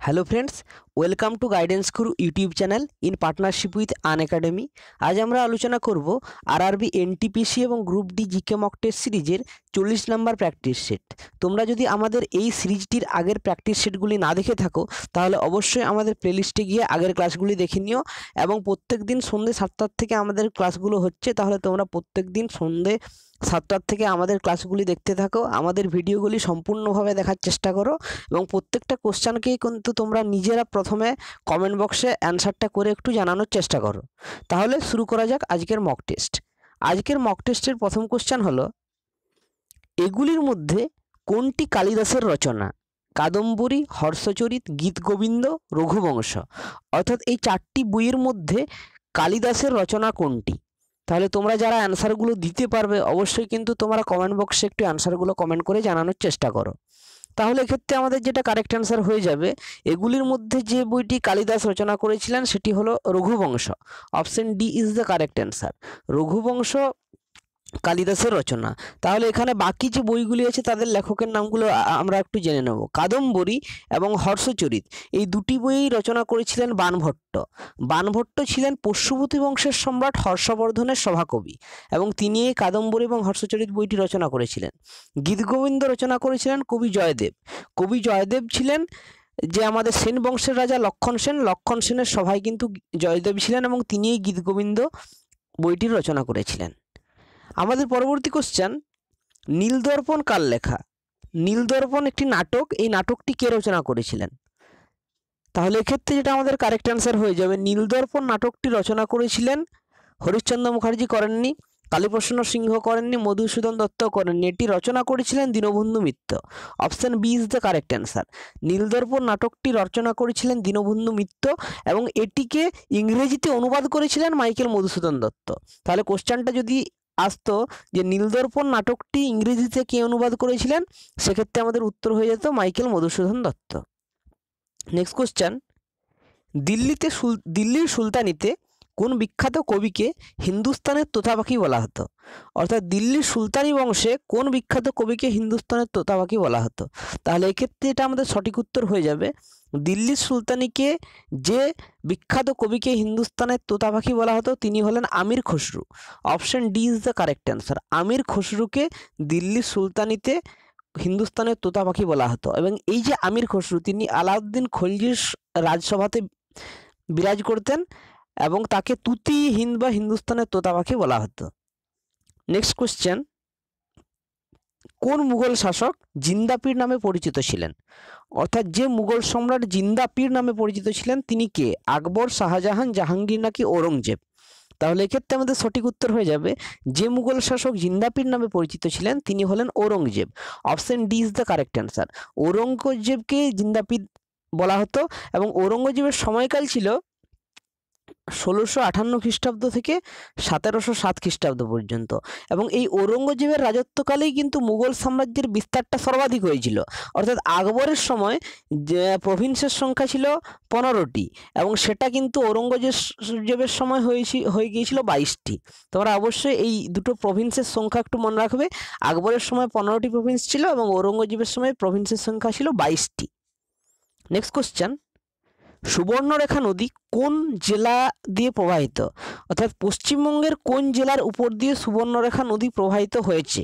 Hello friends, welcome to Guidance Guru YouTube channel in partnership with Unacademy. আজ আমরা আলোচনা করব RRB NTPC এবং group D GK mock test সিরিজের 40 নম্বর practice set. তোমরা যদি আমাদের এই সিরিজটির আগের প্র্যাকটিস সেটগুলি না দেখে থাকো তাহলে অবশ্যই আমাদের প্লেলিস্টে গিয়ে আগের ক্লাসগুলি দেখে নিও এবং প্রত্যেক দিন সন্ধ্যে 7টার থেকে আমাদের ক্লাসগুলো হচ্ছে, তাহলে তোমরা প্রত্যেক দিন সন্ধ্যে 7টার থেকে আমাদের ক্লাসগুলি দেখতে থাকো, আমাদের ভিডিওগুলি সম্পূর্ণভাবে দেখার চেষ্টা করো এবং প্রত্যেকটা কোশ্চেনকেই কিন্তু তোমরা নিজেরা প্রথমে কমেন্ট বক্সে অ্যান্সারটা করে একটু জানানোর চেষ্টা করো। তাহলে শুরু করা যাক আজকের মক টেস্ট। আজকের মক টেস্টের প্রথম কোশ্চেন হলো, এগুলির মধ্যে কোনটি কালিদাসের রচনা? কাদম্বরী, হর্ষচরিত, গীতগোবিন্দ, রঘুবংশ। অর্থাৎ এই চারটি বইয়ের মধ্যে কালিদাসের রচনা কোনটি? তাহলে তোমরা যারা অ্যান্সারগুলো দিতে পারবে অবশ্যই কিন্তু তোমরা কমেন্ট বক্সে একটু অ্যান্সারগুলো কমেন্ট করে জানানোর চেষ্টা করো। তাহলে এক্ষেত্রে আমাদের যেটা কারেক্ট অ্যান্সার হয়ে যাবে, এগুলির মধ্যে যে বইটি কালিদাস রচনা করেছিলেন সেটি হলো Raghuvamsha. Option D is the correct answer. Raghuvamsha কালিদাসের রচনা। তাহলে এখানে বাকি যে বইগুলি আছে তাদের লেখকের নামগুলো আমরা একটু জেনে নেব। কাদম্বরী এবং হর্ষচরিত এই দুটি বই রচনা করেছিলেন বাণভট্ট। বাণভট্ট ছিলেন পশুপতি বংশের সম্রাট হর্ষবর্ধনের সভাকবি এবং তিনি এই কাদম্বরী এবং হর্ষচরিত বইটি রচনা করেছিলেন। গীতগোবিন্দ রচনা করেছিলেন কবি জয়দেব। কবি জয়দেব ছিলেন যে আমাদের সেন বংশের রাজা লক্ষণ সেন। লক্ষণ সেনের সভায় কিন্তু জয়দেব ছিলেন এবং তিনি এই গীতগোবিন্দ বইটির রচনা করেছিলেন। আমাদের পরবর্তী কোশ্চেন, নীলদর্পণ কার লেখা? নীলদর্পণ একটি নাটক, এই নাটকটি কে রচনা করেছিলেন? তাহলে এক্ষেত্রে যেটা আমাদের কারেক্ট অ্যান্সার হয়ে যাবে, নীলদর্পণ নাটকটি রচনা করেছিলেন হরিশ্চন্দ্র মুখার্জি করেননি, কালীপ্রসন্ন সিংহ করেননি, মধুসূদন দত্ত করেননি, এটি রচনা করেছিলেন Dinabandhu Mitra. Option B is the correct answer. Nildarpan নাটকটি রচনা করেছিলেন দীনবন্ধু মিত্র এবং এটিকে ইংরেজিতে অনুবাদ করেছিলেন মাইকেল মধুসূদন দত্ত। তাহলে কোশ্চেনটা যদি আসতো যে নীলদর্পণ নাটকটি ইংরেজিতে কে অনুবাদ করেছিলেন, সেক্ষেত্রে আমাদের উত্তর হয়ে যেত Michael Madhusudan Dutta. Next question, দিল্লির সুলতানিতে কোন বিখ্যাত কবিকে হিন্দুস্তানের তোতা পাখি বলা হতো? অর্থাৎ দিল্লির সুলতানি বংশে কোন বিখ্যাত কবিকে হিন্দুস্তানের তোতা পাখি বলা হতো? তাহলে এক্ষেত্রে এটা আমাদের সঠিক উত্তর হয়ে যাবে, দিল্লির সুলতানিকে যে বিখ্যাত কবিকে হিন্দুস্তানের তোতা পাখি বলা হতো তিনি হলেন Amir Khusrau. Option D is the correct answer. Amir খসরুকে দিল্লির সুলতানিতে হিন্দুস্তানের তোতা পাখি বলা হতো এবং এই যে আমির খসরু তিনি আলাউদ্দিন খলজির রাজসভাতে বিরাজ করতেন এবং তাকে তুতি হিন্দ বা হিন্দুস্তানের তোতা পাখি বলা হতো। নেক্সট কোশ্চেন, কোন মুঘল শাসক জিন্দা পীর নামে পরিচিত ছিলেন? অর্থাৎ যে মুঘল সম্রাট জিন্দা পীর নামে পরিচিত ছিলেন তিনি কে? আকবর, শাহজাহান, জাহাঙ্গীর নাকি ঔরঙ্গজেব? তাহলে এক্ষেত্রে আমাদের সঠিক উত্তর হয়ে যাবে, যে মুঘল শাসক জিন্দা পীর নামে পরিচিত ছিলেন তিনি হলেন Aurangzeb. Option D is the correct answer. ঔরঙ্গজেবকে জিন্দা পীর বলা হতো এবং ঔরঙ্গজেবের সময়কাল ছিল 1658 খ্রিস্টাব্দ থেকে 1707 খ্রিস্টাব্দ পর্যন্ত এবং এই ঔরঙ্গজেবের রাজত্বকালেই কিন্তু মুঘল সাম্রাজ্যের বিস্তারটা সর্বাধিক হয়েছিল। অর্থাৎ আকবরের সময় যে প্রভিন্সের সংখ্যা ছিল 15টি এবং সেটা কিন্তু ঔরঙ্গজেবের সময় হয়ে গিয়েছিল 22টি। তোমরা অবশ্যই এই দুটো প্রভিন্সের সংখ্যা একটু মনে রাখবে। আকবরের সময় 15টি প্রভিন্স ছিল এবং ঔরঙ্গজেবের সময় প্রভিন্সের সংখ্যা ছিল 22টি। নেক্সট কোশ্চেন, সুবর্ণরেখা নদী কোন জেলা দিয়ে প্রবাহিত? অর্থাৎ পশ্চিমবঙ্গের কোন জেলার উপর দিয়ে সুবর্ণরেখা নদী প্রবাহিত হয়েছে?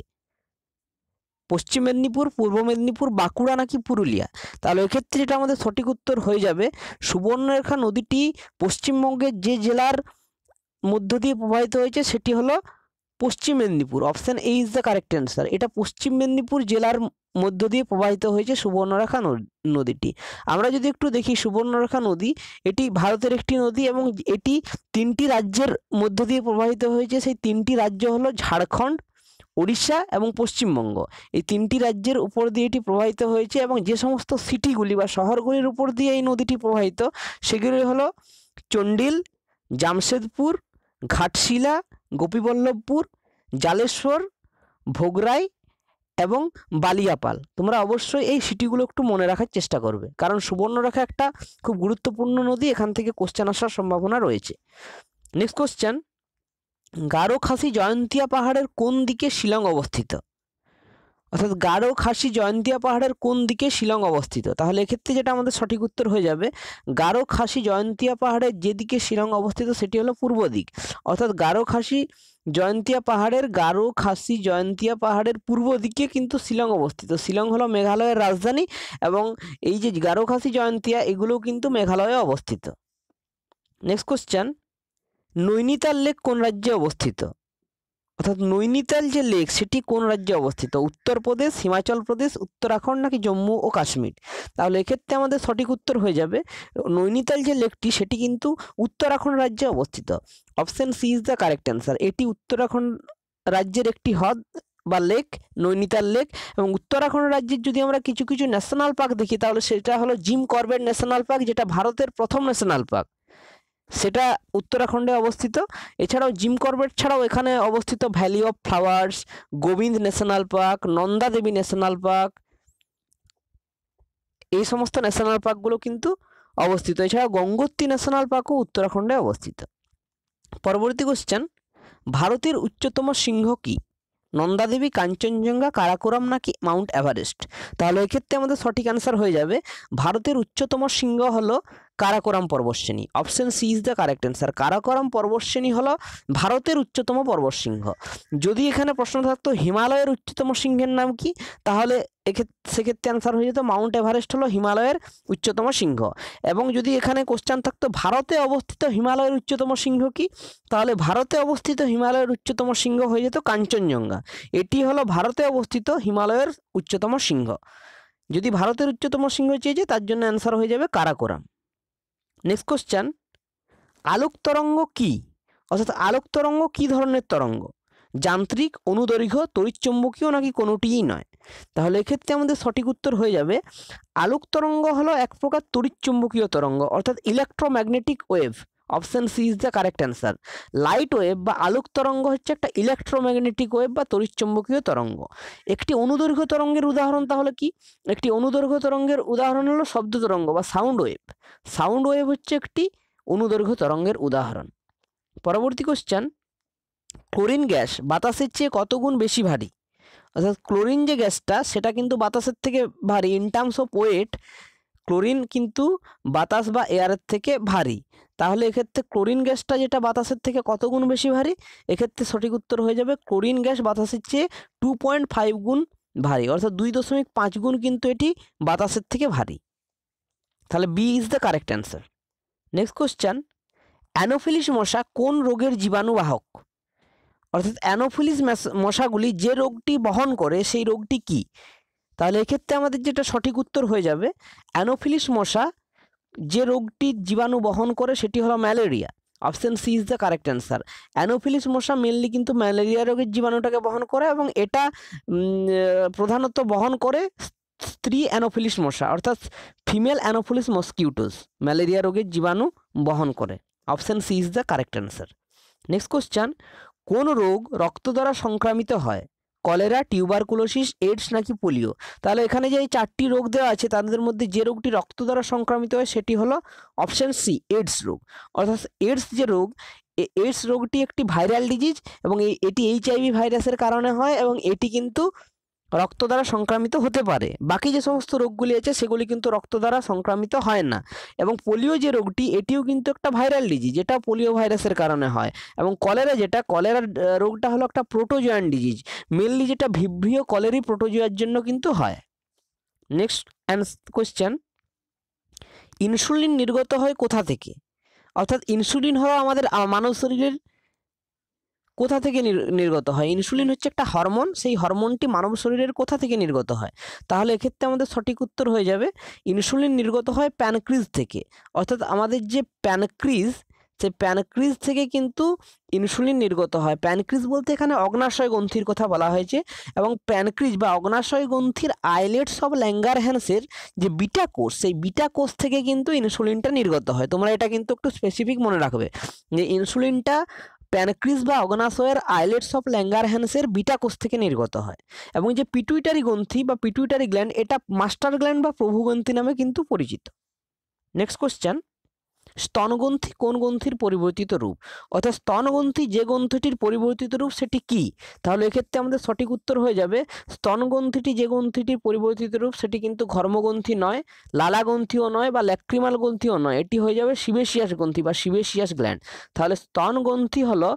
পশ্চিম মেদিনীপুর, পূর্ব মেদিনীপুর, বাঁকুড়া নাকি পুরুলিয়া? তাহলে এক্ষেত্রে যেটা আমাদের সঠিক উত্তর হয়ে যাবে, সুবর্ণরেখা নদীটি পশ্চিমবঙ্গের যে জেলার মধ্য দিয়ে প্রবাহিত হয়েছে সেটি হলো পশ্চিম Medinipur. Option A is the correct answer. এটা পশ্চিম মেদিনীপুর জেলার মধ্য দিয়ে প্রবাহিত হয়েছে সুবর্ণরেখা নদীটি। আমরা যদি একটু দেখি সুবর্ণরেখা নদী এটি ভারতের একটি নদী এবং এটি 3টি রাজ্যের মধ্য দিয়ে প্রবাহিত হয়েছে। সেই 3টি রাজ্য হলো ঝাড়খণ্ড, উড়িষ্যা এবং পশ্চিমবঙ্গ। এই 3টি রাজ্যের উপর দিয়ে এটি প্রবাহিত হয়েছে এবং যে সমস্ত সিটিগুলি বা শহরগুলির উপর দিয়ে এই নদীটি প্রবাহিত সেগুলি হলো চন্ডিল, জামশেদপুর, ঘাটশিলা, গোপীবল্লভপুর, জালেশ্বর, ভোগরাই এবং বালিয়াপাল। তোমরা অবশ্যই এই সিটিগুলো একটু মনে রাখার চেষ্টা করবে কারণ সুবর্ণরেখা একটা খুব গুরুত্বপূর্ণ নদী, এখান থেকে কোশ্চেন আসার সম্ভাবনা রয়েছে। নেক্সট কোশ্চেন, গারো খাসি জয়ন্তিয়া পাহাড়ের কোন দিকে শিলং অবস্থিত? অর্থাৎ গারো খাসি জয়ন্তিয়া পাহাড়ের কোন দিকে শিলং অবস্থিত? তাহলে এক্ষেত্রে যেটা আমাদের সঠিক উত্তর হয়ে যাবে, গারো খাসি জয়ন্তিয়া পাহাড়ের যেদিকে শিলং অবস্থিত সেটি হলো পূর্ব দিক। অর্থাৎ গারো খাসি জয়ন্তিয়া পাহাড়ের পূর্ব দিকে কিন্তু শিলং অবস্থিত। শিলং হলো মেঘালয়ের রাজধানী এবং এই যে গারো খাসি জয়ন্তিয়া এগুলোও কিন্তু মেঘালয়ে অবস্থিত। নেক্সট কোশ্চেন, নৈনিতাল লেক কোন রাজ্যে অবস্থিত? অর্থাৎ নৈনিতাল যে লেক সেটি কোন রাজ্যে অবস্থিত? উত্তরপ্রদেশ, হিমাচল প্রদেশ, উত্তরাখণ্ড নাকি জম্মু ও কাশ্মীর? তাহলে এক্ষেত্রে আমাদের সঠিক উত্তর হয়ে যাবে নৈনিতাল যে লেকটি সেটি কিন্তু উত্তরাখণ্ড রাজ্যে অবস্থিত। Option C is the correct answer. এটি উত্তরাখণ্ড রাজ্যের একটি হ্রদ বা লেক, নৈনিতাল লেক। এবং উত্তরাখণ্ড রাজ্যের যদি আমরা কিছু কিছু ন্যাশনাল পার্ক দেখি তাহলে সেটা হলো জিম করবেট ন্যাশনাল পার্ক, যেটা ভারতের প্রথম ন্যাশনাল পার্ক, সেটা উত্তরাখণ্ডে অবস্থিত। এছাড়াও জিম করবেট ছাড়াও এখানে অবস্থিত valley of flowers, Gobind national park, Nanda Devi national park, এই সমস্ত ন্যাশনাল পার্কগুলো কিন্তু অবস্থিত। এছাড়া গঙ্গোত্রী ন্যাশনাল পার্কও উত্তরাখণ্ডে অবস্থিত। পরবর্তী কোশ্চেন, ভারতের উচ্চতম শৃঙ্গ কি? নন্দা দেবী, কাঞ্চনজঙ্ঘা, কারাকোরাম নাকি মাউন্ট এভারেস্ট? তাহলে এক্ষেত্রে আমাদের সঠিক অ্যান্সার হয়ে যাবে ভারতের উচ্চতম শৃঙ্গ হলো কারাকোরাম পর্বতশ্রেণী। Option C is the correct answer. Karakoram পর্বতশ্রেণী হলো ভারতের উচ্চতম পর্বতশৃঙ্গ। যদি এখানে প্রশ্ন থাকতো হিমালয়ের উচ্চতম শৃঙ্গের নাম কি, তাহলে সেক্ষেত্রে অ্যান্সার হয়ে যেত মাউন্ট এভারেস্ট হলো হিমালয়ের উচ্চতম শৃঙ্গ। এবং যদি এখানে কোশ্চেন থাকতো ভারতে অবস্থিত হিমালয়ের উচ্চতম শৃঙ্গ কি, তাহলে ভারতে অবস্থিত হিমালয়ের উচ্চতম শৃঙ্গ হয়ে যেত কাঞ্চনজঙ্ঘা। এটি হলো ভারতে অবস্থিত হিমালয়ের উচ্চতম শৃঙ্গ। যদি ভারতের উচ্চতম শৃঙ্গ চেয়েছে তার জন্য অ্যান্সার হয়ে যাবে কারাকোরাম। নেক্সট কোশ্চেন, আলোক তরঙ্গ কি? অর্থাৎ আলোক তরঙ্গ কি ধরনের তরঙ্গ? যান্ত্রিক, অনুদৈর্ঘ্য, তড়িৎচুম্বকীয় নাকি কোনোটিই নয়? তাহলে এক্ষেত্রে আমাদের সঠিক উত্তর হয়ে যাবে আলোক তরঙ্গ হলো এক প্রকার তড়িৎচুম্বকীয় তরঙ্গ, অর্থাৎ electromagnetic wave. Option C is the correct answer. Light wave বা আলোক তরঙ্গ হচ্ছে একটা ইলেকট্রোম্যাগনেটিক ওয়েভ বা তড়িৎচুম্বকীয় তরঙ্গ। একটি অনুদৈর্ঘ্য তরঙ্গের উদাহরণ তাহলে কি? একটি অনুদৈর্ঘ্য তরঙ্গের উদাহরণ হলো শব্দ তরঙ্গ বা সাউন্ড ওয়েভ। সাউন্ড ওয়েভ হচ্ছে একটি অনুদৈর্ঘ্য তরঙ্গের উদাহরণ। পরবর্তী কোশ্চেন, ক্লোরিন গ্যাস বাতাসের চেয়ে কত গুণ বেশি ভারী? অর্থাৎ ক্লোরিন যে গ্যাসটা সেটা কিন্তু বাতাসের থেকে ভারী। In terms of weight chlorine কিন্তু বাতাস বা এয়ারের থেকে ভারী। তাহলে এক্ষেত্রে ক্লোরিন গ্যাসটা যেটা বাতাসের থেকে কত গুণ বেশি ভারী? এক্ষেত্রে সঠিক উত্তর হয়ে যাবে ক্লোরিন গ্যাস বাতাসের চেয়ে 2.5 গুণ ভারী, অর্থাৎ 2.5 গুণ কিন্তু এটি বাতাসের থেকে ভারী। তাহলে B is the correct answer. Next question, anopheles মশা কোন রোগের জীবাণুবাহক? অর্থাৎ অ্যানোফিলিস মশাগুলি যে রোগটি বহন করে সেই রোগটি কি? তাহলে এক্ষেত্রে আমাদের যেটা সঠিক উত্তর হয়ে যাবে অ্যানোফিলিস মশা যে রোগটি জীবাণু বহন করে সেটি হলো malaria. Option C is the correct answer. Anopheles মশা মেনলি কিন্তু ম্যালেরিয়া রোগের জীবাণুটাকে বহন করে এবং এটা প্রধানত বহন করে স্ত্রী অ্যানোফিলিস মশা, অর্থাৎ ফিমেল অ্যানোফিলিস মসকিউটোস ম্যালেরিয়া রোগের জীবাণু বহন করে। Option C is the correct answer. Next question, কোন রোগ রক্ত দ্বারা সংক্রামিত হয়? কলেরা, টিউবারকুলোসিস, এইডস নাকি পোলিও? তাহলে এখানে যে এই 4টি রোগ দেওয়া আছে তাদের মধ্যে যে রোগটি রক্ত দ্বারা সংক্রামিত হয় সেটি হলো অপশন সি, এইডস রোগ। অর্থাৎ এইডস যে রোগ, এইডস রোগটি একটি ভাইরাল ডিজিজ এবং এটি এইচআইভি ভাইরাসের কারণে হয় এবং এটি কিন্তু রক্ত দ্বারা সংক্রামিত হতে পারে। বাকি যে সমস্ত রোগগুলি আছে সেগুলি কিন্তু রক্ত দ্বারা সংক্রামিত হয় না। এবং পোলিও যে রোগটি এটিও কিন্তু একটা ভাইরাল ডিজিজ, যেটা পোলিও ভাইরাসের কারণে হয়। এবং কলেরা রোগটা হলো একটা প্রোটোজোয়ান ডিজিজ, মেনলি যেটা ভিব্রিও কলেরি প্রোটোজোয়ার জন্য কিন্তু হয়। নেক্সট কোশ্চেন, ইনসুলিন নির্গত হয় কোথা থেকে? অর্থাৎ ইনসুলিন হলো আমাদের মানব শরীরের কোথা থেকে নির্গত হয়? ইনসুলিন হচ্ছে একটা হরমোন, সেই হরমোনটি মানব শরীরের কোথা থেকে নির্গত হয়? তাহলে এক্ষেত্রে আমাদের সঠিক উত্তর হয়ে যাবে ইনসুলিন নির্গত হয় প্যানক্রিজ থেকে। অর্থাৎ আমাদের যে প্যানক্রিজ, সেই প্যানক্রিজ থেকে কিন্তু ইনসুলিন নির্গত হয়। প্যানক্রিজ বলতে এখানে অগ্নাশয় গ্রন্থির কথা বলা হয়েছে এবং প্যানক্রিজ বা অগ্নাশয় গ্রন্থির আইলেটস অফ ল্যাঙ্গারহ্যান্সের যে বিটা কোষ, সেই বিটা কোষ থেকে কিন্তু ইনসুলিনটা নির্গত হয়। তোমরা এটা কিন্তু একটু স্পেসিফিক মনে রাখবে যে ইনসুলিনটা প্যানক্রিজ বা অগ্নাশয়ের আইলেটস অফ ল্যাঙ্গারহ্যান্সের বিটা কোষ থেকে নির্গত হয়। এবং যে পিটুইটারি গ্রন্থি বা পিটুইটারি গ্ল্যান্ড, এটা মাস্টার গ্ল্যান্ড বা প্রভু গ্রন্থি নামে কিন্তু পরিচিত। নেক্সট কোশ্চেন, স্তনগ্রন্থি কোন গ্রন্থির পরিবর্তিত রূপ? অর্থাৎ স্তনগ্রন্থি যে গ্রন্থিটির পরিবর্তিত রূপ সেটি কি? তাহলে এক্ষেত্রে আমাদের সঠিক উত্তর হয়ে যাবে স্তনগ্রন্থিটি যে গ্রন্থিটির পরিবর্তিত রূপ সেটি কিন্তু ঘর্মগ্রন্থি নয়, লালাগ্রন্থিও নয় বা ল্যাক্রিমাল গ্রন্থিও নয়, এটি হয়ে যাবে সিবেসিয়াস গ্রন্থি বা সিবেসিয়াস গ্ল্যান্ড। তাহলে স্তনগ্রন্থি হলো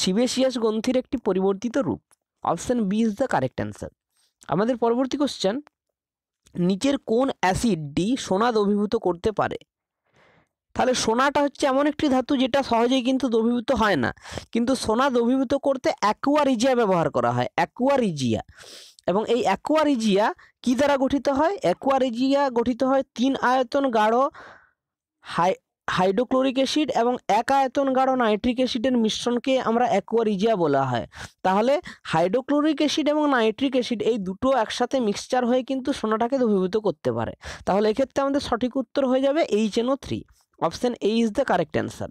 সিবেসিয়াস গ্রন্থির একটি পরিবর্তিত রূপ। Option B is the correct answer. আমাদের পরবর্তী কোশ্চেন, নিচের কোন অ্যাসিডটি সোনা দ্রবীভূত করতে পারে? তাহলে সোনাটা হচ্ছে এমন একটি ধাতু যেটা সহজেই কিন্তু দ্রবীভূত হয় না, কিন্তু সোনা দ্রবীভূত করতে অ্যাকুয়া রিজিয়া ব্যবহার করা হয়, অ্যাকুয়া রিজিয়া। এবং এই অ্যাকুয়া রিজিয়া কি দ্বারা গঠিত হয়? অ্যাকুয়া রিজিয়া গঠিত হয় 3 আয়তন গাঢ় হাইড্রোক্লোরিক অ্যাসিড এবং 1 আয়তন গাঢ় নাইট্রিক অ্যাসিডের মিশ্রণকে আমরা অ্যাকুয়া রিজিয়া বলা হয়। তাহলে হাইড্রোক্লোরিক অ্যাসিড এবং নাইট্রিক অ্যাসিড এই দুটো একসাথে মিক্সচার হয়ে কিন্তু সোনাটাকে দ্রবীভূত করতে পারে। তাহলে এক্ষেত্রে আমাদের সঠিক উত্তর হয়ে যাবে HNO3। Option A is the correct answer.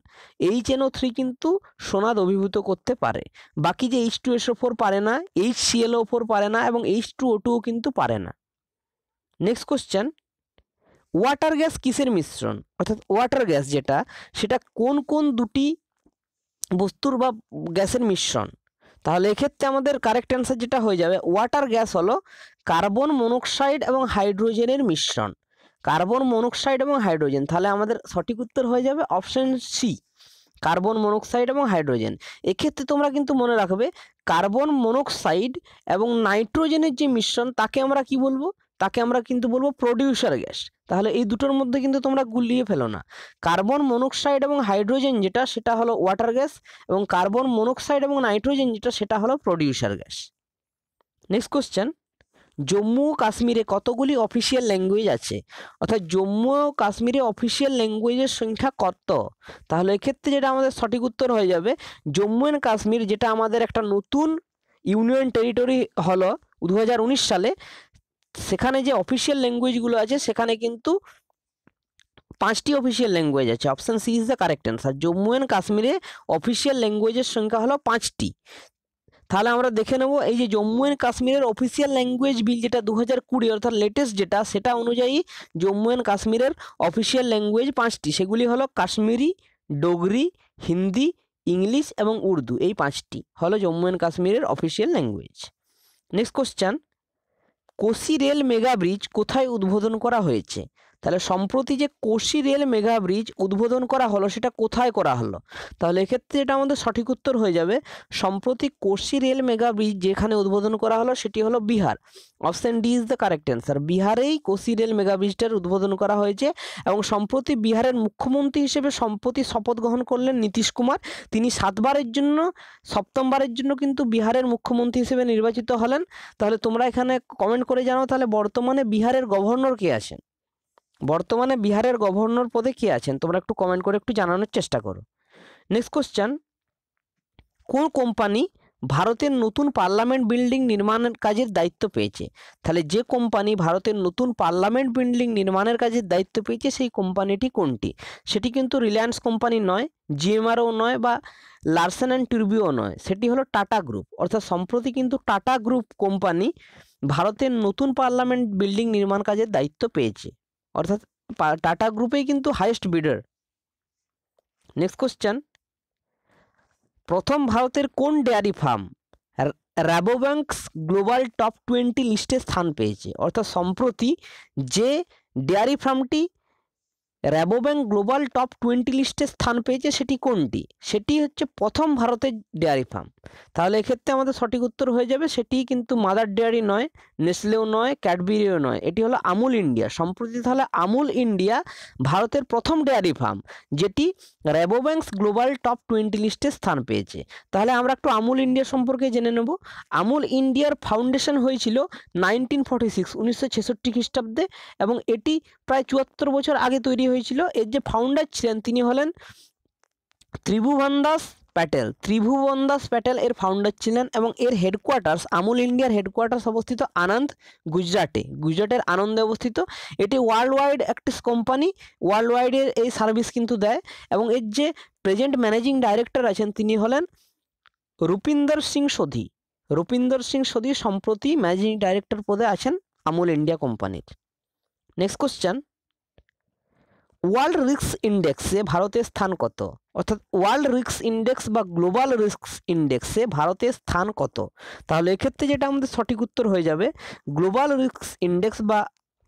HNO3 কিন্তু সোনা দ্রবীভূত করতে পারে। বাকি যে H2SO4 পারে না, HClO4 পারে না এবং H2O2 কিন্তু পারে না। নেক্সট কোশ্চেন, ওয়াটার গ্যাস কিসের মিশ্রণ? অর্থাৎ ওয়াটার গ্যাস যেটা, সেটা কোন কোন দুটি বস্তুর বা গ্যাসের মিশ্রণ? তাহলে এক্ষেত্রে আমাদের কারেক্ট অ্যান্সার যেটা হয়ে যাবে, ওয়াটার গ্যাস হলো কার্বন মনোক্সাইড এবং হাইড্রোজেনের মিশ্রণ। কার্বন মনোক্সাইড এবং হাইড্রোজেন। তাহলে আমাদের সঠিক উত্তর হয়ে যাবে অপশন সি, কার্বন মনোক্সাইড এবং হাইড্রোজেন। এক্ষেত্রে তোমরা কিন্তু মনে রাখবে, কার্বন মনোক্সাইড এবং নাইট্রোজেনের যে মিশ্রণ তাকে আমরা কি বলবো? তাকে আমরা কিন্তু বলবো প্রোডিউসার গ্যাস। তাহলে এই দুটোর মধ্যে কিন্তু তোমরা গুলিয়ে ফেলো না। কার্বন মনোক্সাইড এবং হাইড্রোজেন যেটা, সেটা হলো ওয়াটার গ্যাস, এবং কার্বন মনোক্সাইড এবং নাইট্রোজেন যেটা, সেটা হলো producer gas. Next question, Jammu ও কাশ্মীরে কতগুলি অফিসিয়াল ল্যাঙ্গুয়েজ আছে? অর্থাৎ জম্মু ও কাশ্মীরে অফিসিয়াল ল্যাঙ্গুয়েজের সংখ্যা কত? তাহলে এক্ষেত্রে যেটা আমাদের সঠিক উত্তর হয়ে যাবে, জম্মু অ্যান্ড কাশ্মীর যেটা আমাদের একটা নতুন ইউনিয়ন টেরিটরি হলো 2019 সালে, সেখানে যে অফিসিয়াল ল্যাঙ্গুয়েজগুলো আছে সেখানে কিন্তু 5টি অফিসিয়াল ল্যাঙ্গুয়েজ আছে। Option C is the correct answer. Jammu and কাশ্মীরে অফিসিয়াল ল্যাঙ্গুয়েজের সংখ্যা হলো 5টি। তাহলে আমরা দেখে নেব, এই যে জম্মু অ্যান্ড কাশ্মীরের অফিসিয়াল ল্যাঙ্গুয়েজ বিল যেটা 2020 অর্থাৎ লেটেস্ট যেটা, সেটা অনুযায়ী জম্মু অ্যান্ড কাশ্মীরের অফিসিয়াল ল্যাঙ্গুয়েজ 5টি। সেগুলি হলো কাশ্মীরি, ডোগরি, হিন্দি, ইংলিশ এবং উর্দু। এই 5টি হলো জম্মু অ্যান্ড কাশ্মীরের official language. Next question, Kosi rail mega bridge কোথায় উদ্বোধন করা হয়েছে? তাহলে সম্প্রতি যে কোসি রেল মেগা ব্রিজ উদ্বোধন করা হলো সেটা কোথায় করা হলো? তাহলে এক্ষেত্রে এটা আমাদের সঠিক উত্তর হয়ে যাবে, সম্প্রতি কোসি রেল মেগা ব্রিজ যেখানে উদ্বোধন করা হলো সেটি হলো Bihar. Option D is the correct answer. বিহারেই কোসি রেল মেগা ব্রিজটার উদ্বোধন করা হয়েছে এবং সম্প্রতি বিহারের মুখ্যমন্ত্রী হিসেবে সম্প্রতি শপথ গ্রহণ করলেন নীতিশ কুমার। তিনি 7বার জন্য কিন্তু বিহারের মুখ্যমন্ত্রী হিসেবে নির্বাচিত হলেন। তাহলে তোমরা এখানে কমেন্ট করে জানাও, তাহলে বর্তমানে বিহারের গভর্নর কে আছেন? বর্তমানে বিহারের গভর্নর পদে কে আছেন? তোমরা একটু কমেন্ট করে একটু জানানোর চেষ্টা করো। নেক্সট কোশ্চেন, কোন কোম্পানি ভারতের নতুন পার্লামেন্ট বিল্ডিং নির্মাণের কাজের দায়িত্ব পেয়েছে? তাহলে যে কোম্পানি ভারতের নতুন পার্লামেন্ট বিল্ডিং নির্মাণের কাজের দায়িত্ব পেয়েছে সেই কোম্পানিটি কোনটি? সেটি কিন্তু রিলায়েন্স কোম্পানি নয়, জিএমআরও নয় বা লারসেন অ্যান্ড টুব্রো নয়, সেটি হলো টাটা গ্রুপ। অর্থাৎ সম্প্রতি কিন্তু টাটা গ্রুপ কোম্পানি ভারতের নতুন পার্লামেন্ট বিল্ডিং নির্মাণ কাজের দায়িত্ব পেয়েছে। অর্থাৎ টাটা গ্রুপেই কিন্তু হাইয়েস্ট বিডার। নেক্সট কোশ্চেন, প্রথম ভারতের কোন ডেয়ারি ফার্ম রাবোব্যাংকস গ্লোবাল টপ 20 লিস্টে স্থান পেয়েছে? অর্থাৎ সম্প্রতি যে ডেয়ারি ফার্মটি রাবোব্যাংক গ্লোবাল টপ 20 লিস্টে স্থান পেয়েছে সেটি কোনটি? সেটি হচ্ছে প্রথম ভারতের ডেয়ারি ফার্ম। তাহলে এক্ষেত্রে আমাদের সঠিক উত্তর হয়ে যাবে, সেটি কিন্তু মাদার ডেয়ারি নয়, নেসলেও নয়, ক্যাডবেরিও নয়, এটি হলো আমুল ইন্ডিয়া। সম্প্রতি তাহলে আমুল ইন্ডিয়া ভারতের প্রথম ডেয়ারি ফার্ম যেটি রাবোব্যাংকস গ্লোবাল টপ 20 লিস্টে স্থান পেয়েছে। তাহলে আমরা একটু আমুল ইন্ডিয়া সম্পর্কে জেনে নেব। আমুল ইন্ডিয়ার ফাউন্ডেশন হয়েছিল 1946 খ্রিস্টাব্দে এবং এটি প্রায় 74 বছর আগে তৈরি হয়েছিল। এর যে ফাউন্ডার ছিলেন তিনি হলেন ত্রিভুবন দাস প্যাটেল। ত্রিভুবন দাস প্যাটেল এর ফাউন্ডার ছিলেন এবং এর হেডকোয়ার্টার্স, আমুল ইন্ডিয়ার হেডকোয়ার্টার্স অবস্থিত আনন্দ, গুজরাটের আনন্দে অবস্থিত। এটি ওয়ার্ল্ড ওয়াইড একটি কোম্পানি, ওয়ার্ল্ড ওয়াইডের এই সার্ভিস কিন্তু দেয় এবং এর যে প্রেজেন্ট ম্যানেজিং ডাইরেক্টর আছেন তিনি হলেন রূপিন্দর সিং সোধি। রূপিন্দর সিং সোধি সম্প্রতি ম্যানেজিং ডাইরেক্টর পদে আছেন আমুল ইন্ডিয়া কোম্পানির। নেক্সট কোশ্চেন, ওয়ার্ল্ড রিস্ক ইন্ডেক্সে ভারতের স্থান কত? অর্থাৎ ওয়ার্ল্ড রিস্ক ইন্ডেক্স বা গ্লোবাল রিস্ক ইন্ডেক্সে ভারতের স্থান কত? তাহলে এক্ষেত্রে যেটা আমাদের সঠিক উত্তর হয়ে যাবে গ্লোবাল রিস্ক ইন্ডেক্স বা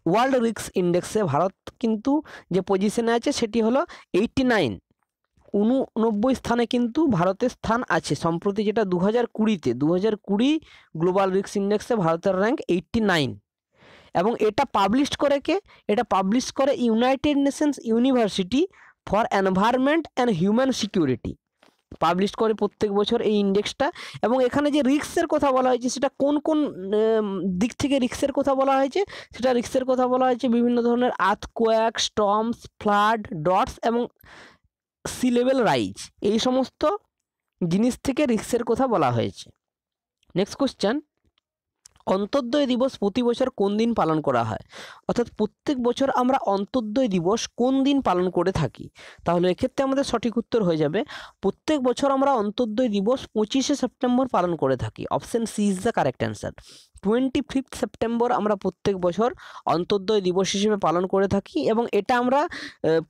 ওয়ার্ল্ড রিস্ক ইন্ডেক্সে ভারত কিন্তু যে পজিশনে আছে সেটি হলো 89, 89 স্থানে কিন্তু ভারতের স্থান আছে। সম্প্রতি যেটা 2020 গ্লোবাল রিস্ক ইন্ডেক্সে ভারতের র্যাঙ্ক 89। এবং এটা পাবলিশ করে কে? এটা পাবলিশ করে United Nations university for environment and human security, publish করে প্রত্যেক বছর এই ইন্ডেক্সটা। এবং এখানে যে রিস্কের কথা বলা হয়েছে সেটা কোন কোন দিক থেকে রিস্কের কথা বলা হয়েছে? সেটা রিস্কের কথা বলা হয়েছে বিভিন্ন ধরনের আর্থকোয়াক, স্টর্মস, ফ্লাড, ডটস এবং সি লেভেল রাইজ, এই সমস্ত জিনিস থেকে রিস্কের কথা বলা হয়েছে। নেক্সট কোশ্চেন, অন্তর্দয় দিবস প্রতি বছর কোন দিন পালন করা হয়? অর্থাৎ প্রত্যেক বছর আমরা অন্তর্দয় দিবস কোন দিন পালন করে থাকি? তাহলে এক্ষেত্রে আমাদের সঠিক উত্তর হয়ে যাবে প্রত্যেক বছর আমরা অন্তর্দয় দিবস 25শে সেপ্টেম্বর পালন করে থাকি। Option C is the correct answer. 25 September আমরা প্রত্যেক বছর অন্তর্দয় দিবস হিসেবে পালন করে থাকি এবং এটা আমরা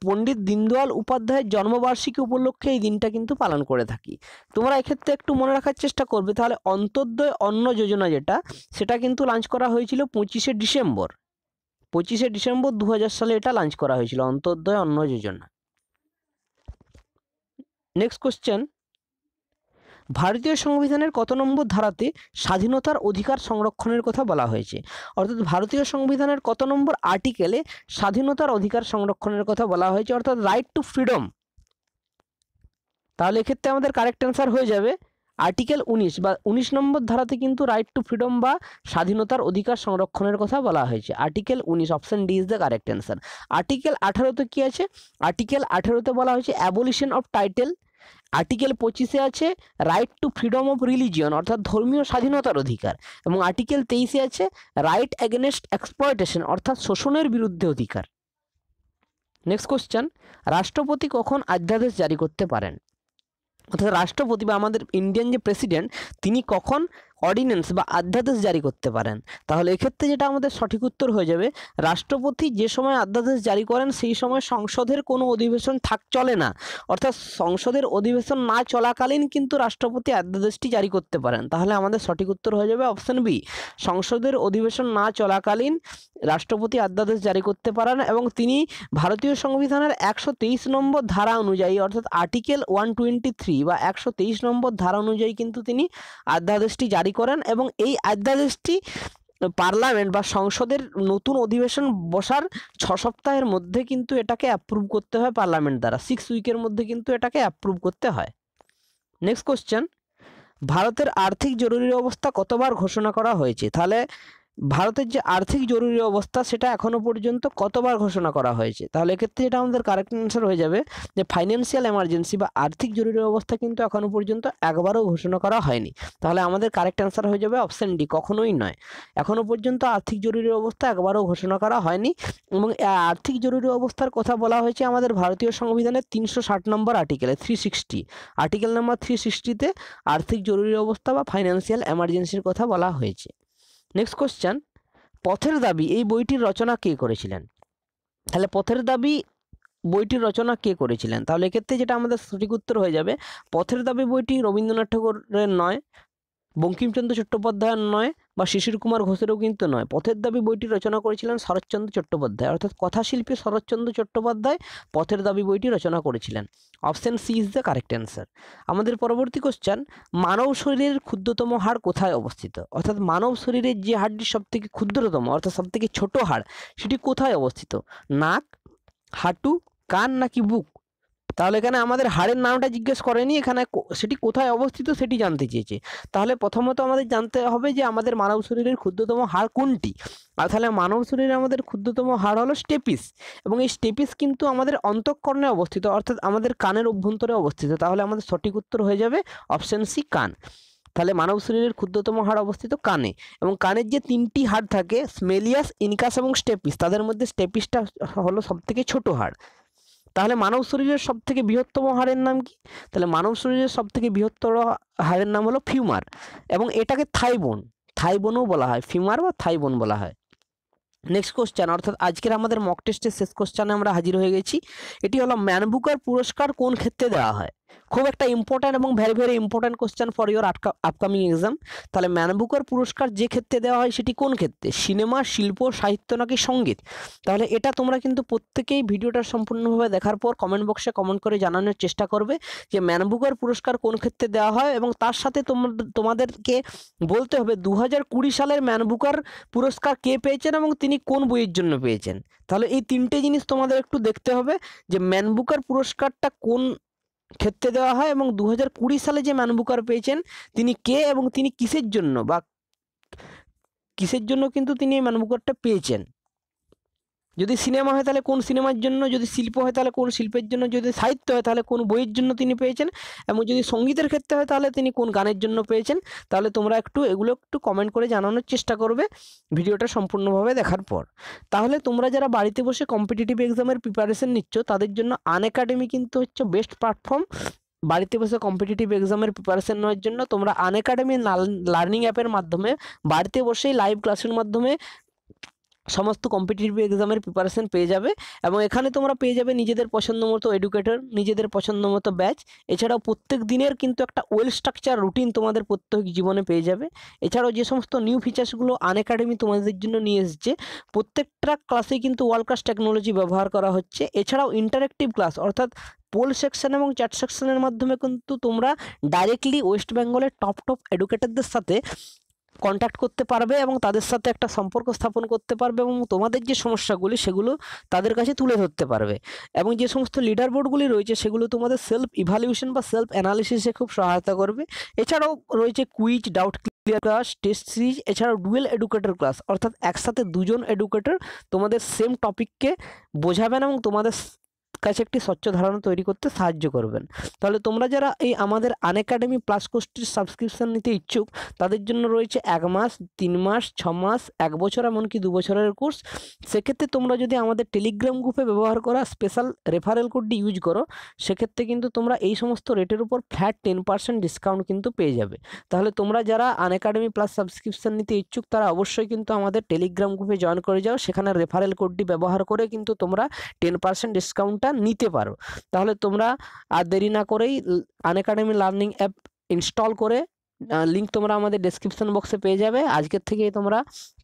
পণ্ডিত দীনদয়াল উপাধ্যায়ের জন্মবার্ষিকী উপলক্ষে এই দিনটা কিন্তু পালন করে থাকি। তোমরা এক্ষেত্রে একটু মনে রাখার চেষ্টা করবে, তাহলে অন্তর্দয় অন্ন যোজনা যেটা সেটা কিন্তু লঞ্চ করা হয়েছিল 25শে ডিসেম্বর। 25শে ডিসেম্বর 2000 সালে এটা লঞ্চ করা হয়েছিল, অন্তর্দয় অন্ন যোজনা। নেক্সট কোশ্চেন, ভারতীয় সংবিধানের কত নম্বর ধারাতে স্বাধীনতার অধিকার সংরক্ষণের কথা বলা হয়েছে? অর্থাৎ ভারতীয় সংবিধানের কত নম্বর আর্টিকেলে স্বাধীনতার অধিকার সংরক্ষণের কথা বলা হয়েছে, অর্থাৎ রাইট টু ফ্রিডম? তাহলে এক্ষেত্রে আমাদের কারেক্ট অ্যান্সার হয়ে যাবে আর্টিকেল 19 বা 19 নম্বর ধারাতে কিন্তু রাইট টু ফ্রিডম বা স্বাধীনতার অধিকার সংরক্ষণের কথা বলা হয়েছে। Article 19, option D is the correct answer. Article 18তে কি আছে? আর্টিকেল 18তে বলা হয়েছে অ্যাবলিশন অফ টাইটেল। আর্টিকেল 25-এ আছে right to freedom of religion, অর্থাৎ ধর্মীয় স্বাধীনতার অধিকার। এবং আর্টিকেল 23-এ আছে রাইট এগেনস্ট এক্সপ্লয়টেশন, অর্থাৎ শোষণের বিরুদ্ধে অধিকার। নেক্সট কোশ্চেন, রাষ্ট্রপতি কখন অধ্যাদেশ জারি করতে পারেন? অর্থাৎ রাষ্ট্রপতি বা আমাদের ইন্ডিয়ান যে প্রেসিডেন্ট তিনি কখন অর্ডিন্যান্স বা অধ্যাদেশ জারি করতে পারেন? তাহলে এক্ষেত্রে যেটা আমাদের সঠিক উত্তর হয়ে যাবে রাষ্ট্রপতি যে সময় অধ্যাদেশ জারি করেন সেই সময় সংসদের কোনো অধিবেশন চলে না, অর্থাৎ সংসদের অধিবেশন না চলাকালীন কিন্তু রাষ্ট্রপতি অধ্যাদেশটি জারি করতে পারেন। তাহলে আমাদের সঠিক উত্তর হয়ে যাবে অপশন বি, সংসদের অধিবেশন না চলাকালীন রাষ্ট্রপতি অধ্যাদেশ জারি করতে পারেন এবং তিনি ভারতীয় সংবিধানের 123 নম্বর ধারা অনুযায়ী অর্থাৎ আর্টিকেল 123 বা 123 নম্বর ধারা অনুযায়ী কিন্তু তিনি অধ্যাদেশটি জারি করেন এবং এই অধ্যাদেশটি পার্লামেন্ট বা সংসদের নতুন অধিবেশন বসার 6 সপ্তাহের মধ্যে কিন্তু এটাকে অ্যাপ্রুভ করতে হয় পার্লামেন্ট দ্বারা, 6 উইকের মধ্যে কিন্তু এটাকে অ্যাপ্রুভ করতে হয়। নেক্সট কোশ্চেন, ভারতের আর্থিক জরুরি অবস্থা কতবার ঘোষণা করা হয়েছে? তাহলে ভারতের যে আর্থিক জরুরি অবস্থা সেটা এখনো পর্যন্ত কতবার ঘোষণা করা হয়েছে? তাহলে এক্ষেত্রে যেটা আমাদের কারেক্ট অ্যান্সার হয়ে যাবে যে ফাইন্যান্সিয়াল এমার্জেন্সি বা আর্থিক জরুরি অবস্থা কিন্তু এখনো পর্যন্ত একবারও ঘোষণা করা হয়নি। তাহলে আমাদের কারেক্ট অ্যান্সার হয়ে যাবে অপশন ডি, কখনোই নয়। এখনো পর্যন্ত আর্থিক জরুরি অবস্থা একবারও ঘোষণা করা হয়নি এবং আর্থিক জরুরি অবস্থার কথা বলা হয়েছে আমাদের ভারতীয় সংবিধানের 360 নম্বর আর্টিকেলে, 360 আর্টিকেল নাম্বার 360-তে আর্থিক জরুরি অবস্থা বা ফাইন্যান্সিয়াল এমার্জেন্সির কথা বলা হয়েছে। নেক্সট কোশ্চেন, পথের দাবি এই বইটির রচনা কে করেছিলেন? তাহলে পথের দাবি বইটির রচনা কে করেছিলেন? তাহলে এক্ষেত্রে যেটা আমাদের সঠিক উত্তর হয়ে যাবে পথের দাবি বইটি রবীন্দ্রনাথ ঠাকুরের নয়, বঙ্কিমচন্দ্র চট্টোপাধ্যায়ের নয় বা শিশির কুমার ঘোষেরও কিন্তু নয়। পথের দাবি বইটি রচনা করেছিলেন শরৎচন্দ্র চট্টোপাধ্যায়, অর্থাৎ কথাশিল্পী শরৎচন্দ্র চট্টোপাধ্যায় পথের দাবি বইটি রচনা করেছিলেন। Option C is the correct answer. আমাদের পরবর্তী কোশ্চেন, মানব শরীরের ক্ষুদ্রতম হাড় কোথায় অবস্থিত? অর্থাৎ মানব শরীরের যে হাড়টি সবথেকে ক্ষুদ্রতম অর্থাৎ সবথেকে ছোট হাড় সেটি কোথায় অবস্থিত? নাক, হাঁটু, কান নাকি বুক? তাহলে এখানে আমাদের হাড়ের নামটা জিজ্ঞেস করেনি, এখানে সেটি কোথায় অবস্থিত সেটি জানতে চেয়েছে। তাহলে প্রথমত আমাদের জানতে হবে যে আমাদের মানব শরীরের ক্ষুদ্রতম হাড় কোনটি। আর তাহলে মানব শরীরে আমাদের ক্ষুদ্রতম হাড় হলো স্টেপিস এবং এই স্টেপিস কিন্তু আমাদের অন্তঃকর্ণে অবস্থিত, অর্থাৎ আমাদের কানের অভ্যন্তরে অবস্থিত। তাহলে আমাদের সঠিক উত্তর হয়ে যাবে অপশন সি, কান। তাহলে মানব শরীরের ক্ষুদ্রতম হাড় অবস্থিত কানে এবং কানের যে 3টি হাড় থাকে স্মেলিয়াস, ইনকাস এবং স্টেপিস, তাদের মধ্যে স্টেপিসটা হলো সবথেকে ছোট হাড়। তাহলে মানব শরীরের সবথেকে বৃহত্তম হাড়ের নাম কি? তাহলে মানব শরীরের সবথেকে বৃহত্তর হাড়ের নাম হলো ফিউমার এবং এটাকে থাইবোনও বলা হয়, ফিউমার বা থাইবোন বলা হয়। নেক্সট কোশ্চেন অর্থাৎ আজকের আমাদের মক টেস্টের শেষ কোশ্চেনে আমরা হাজির হয়ে গেছি। এটি হলো ম্যান বুকার পুরস্কার কোন ক্ষেত্রে দেওয়া হয়? খুব একটা ইম্পর্ট্যান্ট এবং very very important question for your upcoming exam. তাহলে ম্যান বুকার পুরস্কার যে ক্ষেত্রে দেওয়া হয় সেটি কোন ক্ষেত্রে? সিনেমা, শিল্প, সাহিত্য নাকি সঙ্গীত? তাহলে এটা তোমরা কিন্তু প্রত্যেকেই ভিডিওটা সম্পূর্ণভাবে দেখার পর কমেন্ট বক্সে কমেন্ট করে জানানোর চেষ্টা করবে যে ম্যান বুকার পুরস্কার কোন ক্ষেত্রে দেওয়া হয়, এবং তার সাথে তোমাদেরকে বলতে হবে 2020 সালের ম্যান বুকার পুরস্কার কে পেয়েছেন এবং তিনি কোন বইয়ের জন্য পেয়েছেন। তাহলে এই তিনটে জিনিস তোমাদের একটু দেখতে হবে যে ম্যান বুকার পুরস্কারটা কোন ক্ষেত্রে দেওয়া হয় এবং 2020 সালে যে ম্যান বুকার পেয়েছেন তিনি কে এবং তিনি কিসের জন্য বা কিসের জন্য কিন্তু তিনি এই ম্যান বুকারটা পেয়েছেন। যদি সিনেমা হয় তাহলে কোন সিনেমার জন্য, যদি শিল্প হয় তাহলে কোন শিল্পের জন্য, যদি সাহিত্য হয় তাহলে কোন বইয়ের জন্য তিনি পেয়েছেন, এবং যদি সঙ্গীতের ক্ষেত্রে হয় তাহলে তিনি কোন গানের জন্য পেয়েছেন। তাহলে তোমরা এগুলো একটু কমেন্ট করে জানানোর চেষ্টা করবে ভিডিওটা সম্পূর্ণভাবে দেখার পর। তাহলে তোমরা যারা বাড়িতে বসে কম্পিটিটিভ এক্সামের প্রিপারেশন নিচ্ছ তাদের জন্য আনএকাডেমি কিন্তু হচ্ছে বেস্ট প্ল্যাটফর্ম। বাড়িতে বসে কম্পিটিটিভ এক্সামের প্রিপারেশন নেওয়ার জন্য তোমরা আনএকাডেমি লার্নিং অ্যাপের মাধ্যমে বাড়িতে বসেই লাইভ ক্লাসের মাধ্যমে সমস্ত কম্পিটিটিভ এক্সামের প্রিপারেশন পেয়ে যাবে, এবং এখানে তোমরা পেয়ে যাবে নিজেদের পছন্দ মতো এডুকেটর, নিজেদের পছন্দ মতো ব্যাচ। এছাড়াও প্রত্যেক দিনের কিন্তু একটা ওয়েল স্ট্রাকচার রুটিন তোমাদের প্রত্যেক জীবনে পেয়ে যাবে। এছাড়াও যে সমস্ত নিউ ফিচার্সগুলো আনএকাডেমি তোমাদের জন্য নিয়ে এসেছে, প্রত্যেকটা ক্লাসে কিন্তু ওয়ার্ল্ড ক্লাস টেকনোলজি ব্যবহার করা হচ্ছে। এছাড়াও ইন্টারেক্টিভ ক্লাস অর্থাৎ পোল সেকশন এবং চ্যাট সেকশনের মাধ্যমে কিন্তু তোমরা ডাইরেক্টলি ওয়েস্ট বেঙ্গলের টপ এডুকেটরদের সাথে কন্ট্যাক্ট করতে পারবে এবং তাদের সাথে একটা সম্পর্ক স্থাপন করতে পারবে, এবং তোমাদের যে সমস্যাগুলি সেগুলো তাদের কাছে তুলে ধরতে পারবে। এবং যে সমস্ত লিডার বোর্ডগুলি রয়েছে সেগুলো তোমাদের সেলফ ইভ্যালুয়েশন বা সেলফ অ্যানালিসিসে খুব সহায়তা করবে। এছাড়াও রয়েছে quiz, doubt clear class, test series, এছাড়াও ডুয়েল এডুকেটর ক্লাস অর্থাৎ একসাথে দুজন এডুকেটর তোমাদের সেম টপিককে বোঝাবেন এবং তোমাদের কাছে একটি স্বচ্ছ ধারণা তৈরি করতে সাহায্য করবেন। তাহলে তোমরা যারা এই আমাদের আনএকাডেমি প্লাস কোর্সটির সাবস্ক্রিপশন নিতে ইচ্ছুক তাদের জন্য রয়েছে 1 মাস, 3 মাস, 6 মাস, 1 বছর, এমনকি 2 বছরের কোর্স। সেক্ষেত্রে তোমরা যদি আমাদের টেলিগ্রাম গ্রুপে ব্যবহার করা স্পেশাল রেফারেল কোডটি ইউজ করো সেক্ষেত্রে কিন্তু তোমরা এই সমস্ত রেটের উপর ফ্ল্যাট 10% ডিসকাউন্ট কিন্তু পেয়ে যাবে। তাহলে তোমরা যারা আনএকাডেমি প্লাস সাবস্ক্রিপশন নিতে ইচ্ছুক তারা অবশ্যই কিন্তু আমাদের টেলিগ্রাম গ্রুপে জয়েন করে যাও। সেখানে রেফারেল কোডটি ব্যবহার করে কিন্তু তোমরা 10% ডিসকাউন্টটা নিতে পারো। তাহলে তোমরা আর দেরি না করেই আনএকাডেমি লার্নিং অ্যাপ ইনস্টল করে, লিঙ্ক তোমরা আমাদের ডেসক্রিপশন বক্সে পেয়ে যাবে, আজকের থেকেই তোমরা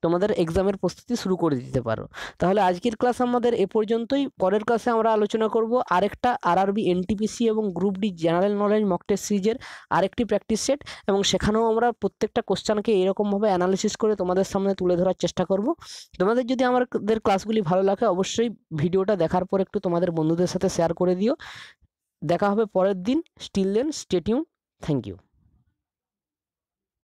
তোমাদের এক্সামের প্রস্তুতি শুরু করে দিতে পারো। তাহলে আজকের ক্লাস আমাদের এ পর্যন্তই। পরের ক্লাসে আমরা আলোচনা করব আরেকটা আরআরবি এনটিপিসি এবং group D general knowledge mock test সিরিজের আরেকটি প্র্যাকটিস সেট, এবং সেখানেও আমরা প্রত্যেকটা কোশ্চেনকে এরকমভাবে অ্যানালিসিস করে তোমাদের সামনে তুলে ধরার চেষ্টা করব। তোমাদের যদি আমাদের ক্লাসগুলি ভালো লাগে অবশ্যই ভিডিওটা দেখার পর একটু তোমাদের বন্ধুদের সাথে শেয়ার করে দিও। দেখা হবে পরের দিন। Still then stay tune. Thank you.